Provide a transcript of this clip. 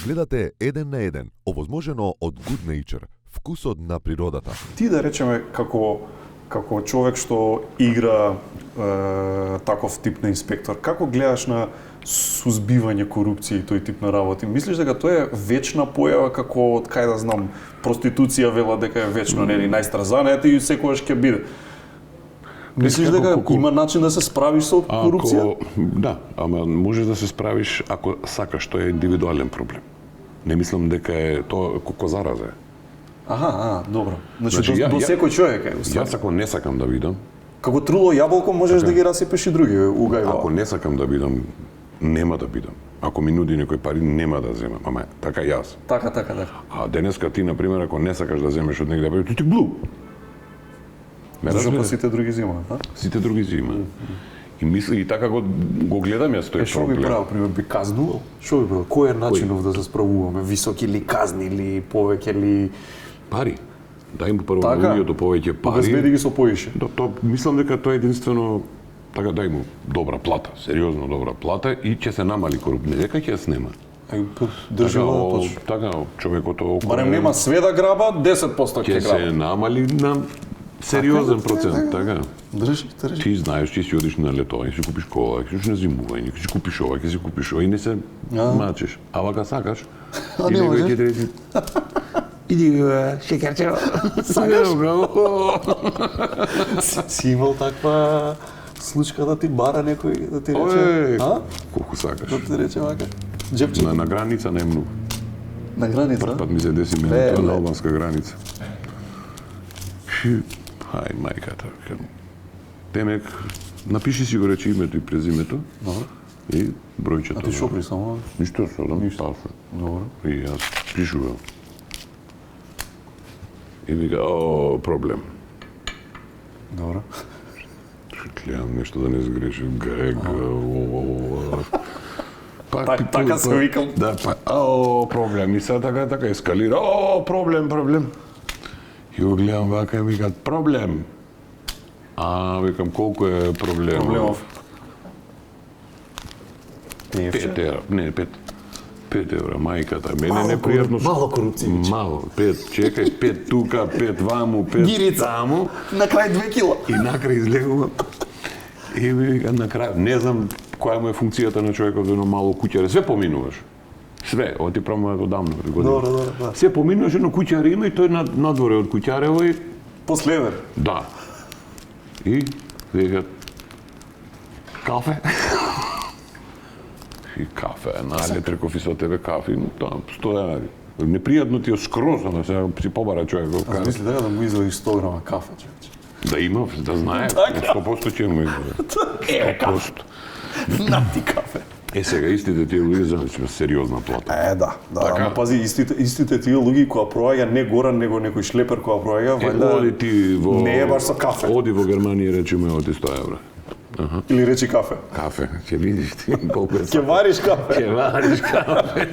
Гледате Еден на еден, овозможено од Good Nature, вкусот на природата. Ти да речеме како човек што игра таков тип на инспектор, како гледаш на сузбивање корупција и тој тип на работи? Мислиш дека тоа е вечна појава како од кај да знам проституција вела дека е вечно, нели најстразаната и секогаш ќе биде? Мислиш дека има начин да се справиш со корупција? Да, ама можеш да се справиш ако сакаш, тоа е индивидуален проблем. Не мислам дека е тоа како зараза. Добро. Значи до секој човек е. Јас ако не сакам да видам, како труло јаболко можеш да ги расипеш и други угајва. Ако не сакам да видам, нема да бидам. Ако ми нуди некој пари, нема да земам. Ама така јас. Така. А денеска ти, например, ако не сакаш да земеш од негде пари, ти глуп. Зашто сите други земаат, а? Сите други земаат. И мисли и така го гледам јас тој проблем. Што би правил, пример, би казнувал? Што би правил? Кој е начинов да се справуваме? Високи ли казни или повеќе ли пари? Дај му прво луѓето повеќе пари. Обезбеди ги со поише. Мислам дека тоа е единствено така дај му добра плата, сериозно добра плата и ќе се намали корупција. Дека ќе се снема. Држава така човекот околу. Барем нема све да граба, 10% ќе граба. Ќе се намали на сериозен процент, така. Држи. Ти знаеш, ти си одиш на летовање, ќе си купиш кола, ќе си на зимување, ќе си купиш ова, ќе си купиш ова и не се мачиш. А вака сакаш. А не можеш. Иди, шекерче. Сакаш? Си имал таква случка да ти бара некој да ти рече, колку сакаш. Да ти рече вака. Джепче. На граница не е многу. На граница? Прв пат ми се деси тоа на албанска граница. Ај, мајката. Демек, напиши си го рече името и презимето. Добро. И бројчето. А ти шо присамува? Ништо содам, пасе. Добро. И јас пишувам. И вика, проблем. Добро. Гледам нешто да не сгрешим. Така се викам. Да, проблем. И сега така ескалира. Проблем. И го гледам вака и викат, проблем. Викам, колку е проблем? Проблемов. 5 евра. Не, 5 евра, мајката. Мене непријатно. Мало корупција. Мало. 5, чекај, 5 тука, 5 ваму, 5 таму. На крај 2 кила. И накрај излегува. И ми вика, на крај, не знам која му е функцијата на човекот во едно мало куќаре. Све поминуваш. Све, ова ти правиме одамно. Добро. Се поминуваш, едно куќаре има и тој надворе од куќарево и... Последер. Да. И вика, кафе? И кафе, нали, треков и со тебе кафе, там, 100 денари. Непријатно ти е скроз, ама сега си побара човек. Аз мисли да му извадиш 100 грама кафе, човече. Да има, да знае, 100% ќе му извади. Кафе. Нати кафе. Сега, истите тие луѓе за сериозна плата. Да. Ама пази, истите тие луѓе која проаѓа не Горан, него некој шлепер која проаѓа, вајда не е баш со кафе. Оди во Германија, речеме, оди 100 евра. Или речи кафе. Кафе, ќе видиш ти колку е. Ќе вариш кафе. Ќе вариш кафе.